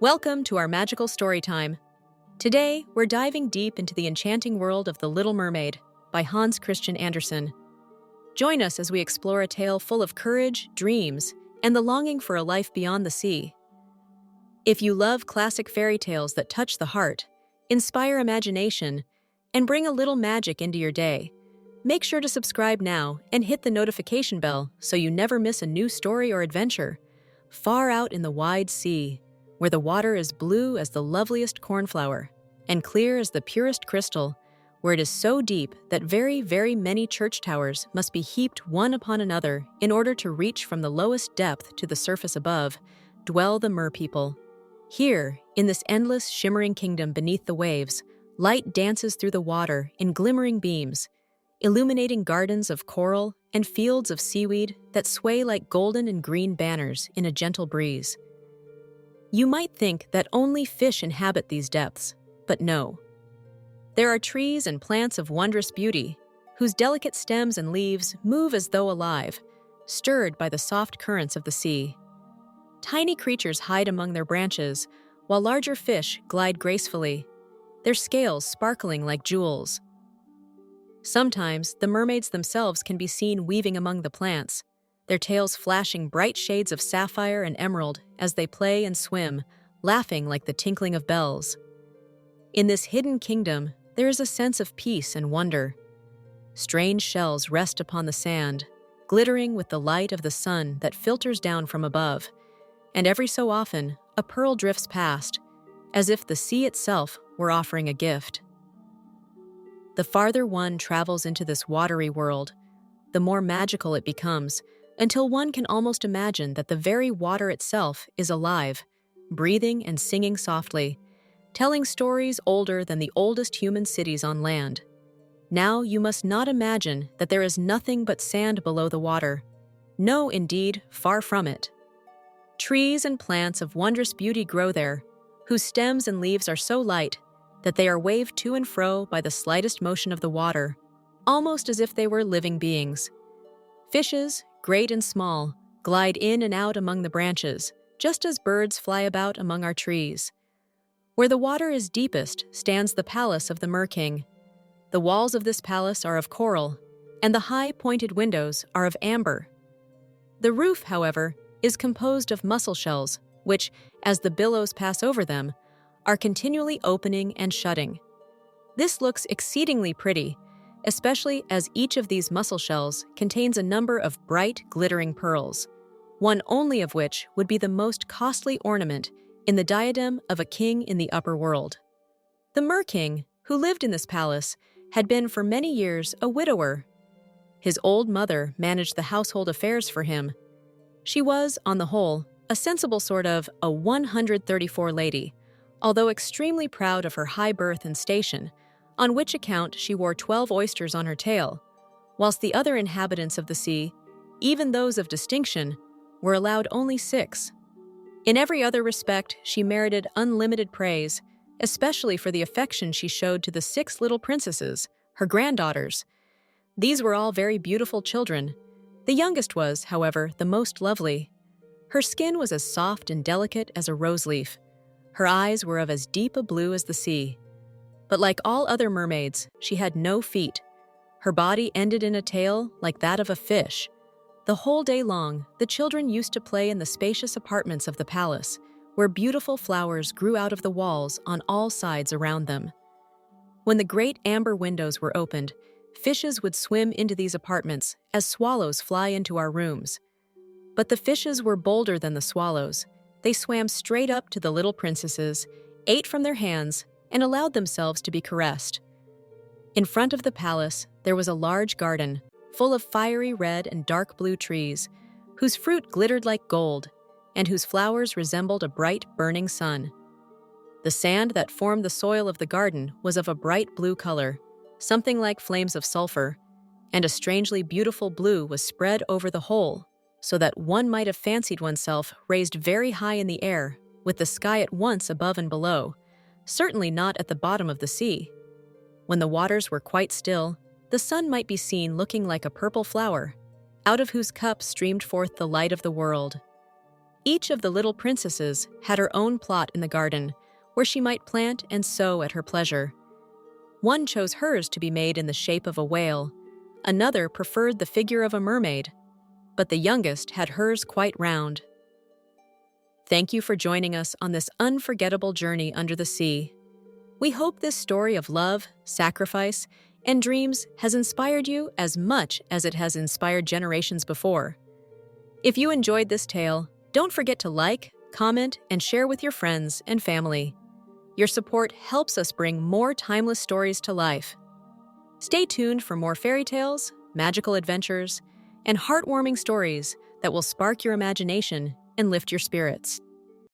Welcome to our magical story time. Today, we're diving deep into the enchanting world of The Little Mermaid by Hans Christian Andersen. Join us as we explore a tale full of courage, dreams, and the longing for a life beyond the sea. If you love classic fairy tales that touch the heart, inspire imagination, and bring a little magic into your day, make sure to subscribe now and hit the notification bell so you never miss a new story or adventure. Far out in the wide sea, where the water is blue as the loveliest cornflower and clear as the purest crystal, where it is so deep that very, very many church towers must be heaped one upon another in order to reach from the lowest depth to the surface above, dwell the merpeople. Here, in this endless, shimmering kingdom beneath the waves, light dances through the water in glimmering beams, illuminating gardens of coral and fields of seaweed that sway like golden and green banners in a gentle breeze. You might think that only fish inhabit these depths, but no. There are trees and plants of wondrous beauty, whose delicate stems and leaves move as though alive, stirred by the soft currents of the sea. Tiny creatures hide among their branches, while larger fish glide gracefully, their scales sparkling like jewels. Sometimes the mermaids themselves can be seen weaving among the plants, their tails flashing bright shades of sapphire and emerald as they play and swim, laughing like the tinkling of bells. In this hidden kingdom, there is a sense of peace and wonder. Strange shells rest upon the sand, glittering with the light of the sun that filters down from above, and every so often, a pearl drifts past, as if the sea itself were offering a gift. The farther one travels into this watery world, the more magical it becomes, until one can almost imagine that the very water itself is alive, breathing and singing softly, telling stories older than the oldest human cities on land. Now you must not imagine that there is nothing but sand below the water. No, indeed, far from it. Trees and plants of wondrous beauty grow there, whose stems and leaves are so light that they are waved to and fro by the slightest motion of the water, almost as if they were living beings. Fishes, great and small, glide in and out among the branches, just as birds fly about among our trees. Where the water is deepest stands the palace of the Mer-King. The walls of this palace are of coral, and the high, pointed windows are of amber. The roof, however, is composed of mussel shells, which, as the billows pass over them, are continually opening and shutting. This looks exceedingly pretty, especially as each of these mussel shells contains a number of bright, glittering pearls, one only of which would be the most costly ornament in the diadem of a king in the upper world. The Mer-King, who lived in this palace, had been for many years a widower. His old mother managed the household affairs for him. She was, on the whole, a sensible sort of a 134 lady, although extremely proud of her high birth and station, on which account she wore 12 oysters on her tail, whilst the other inhabitants of the sea, even those of distinction, were allowed only 6. In every other respect, she merited unlimited praise, especially for the affection she showed to the 6 little princesses, her granddaughters. These were all very beautiful children. The youngest was, however, the most lovely. Her skin was as soft and delicate as a rose leaf. Her eyes were of as deep a blue as the sea. But like all other mermaids, she had no feet. Her body ended in a tail like that of a fish. The whole day long, the children used to play in the spacious apartments of the palace, where beautiful flowers grew out of the walls on all sides around them. When the great amber windows were opened, fishes would swim into these apartments as swallows fly into our rooms. But the fishes were bolder than the swallows. They swam straight up to the little princesses, ate from their hands, and allowed themselves to be caressed. In front of the palace, there was a large garden, full of fiery red and dark blue trees, whose fruit glittered like gold, and whose flowers resembled a bright, burning sun. The sand that formed the soil of the garden was of a bright blue color, something like flames of sulfur, and a strangely beautiful blue was spread over the whole, so that one might have fancied oneself raised very high in the air, with the sky at once above and below, certainly not at the bottom of the sea. When the waters were quite still, the sun might be seen looking like a purple flower, out of whose cup streamed forth the light of the world. Each of the little princesses had her own plot in the garden, where she might plant and sow at her pleasure. One chose hers to be made in the shape of a whale, another preferred the figure of a mermaid, but the youngest had hers quite round. Thank you for joining us on this unforgettable journey under the sea. We hope this story of love, sacrifice, and dreams has inspired you as much as it has inspired generations before. If you enjoyed this tale, don't forget to like, comment, and share with your friends and family. Your support helps us bring more timeless stories to life. Stay tuned for more fairy tales, magical adventures, and heartwarming stories that will spark your imagination and lift your spirits.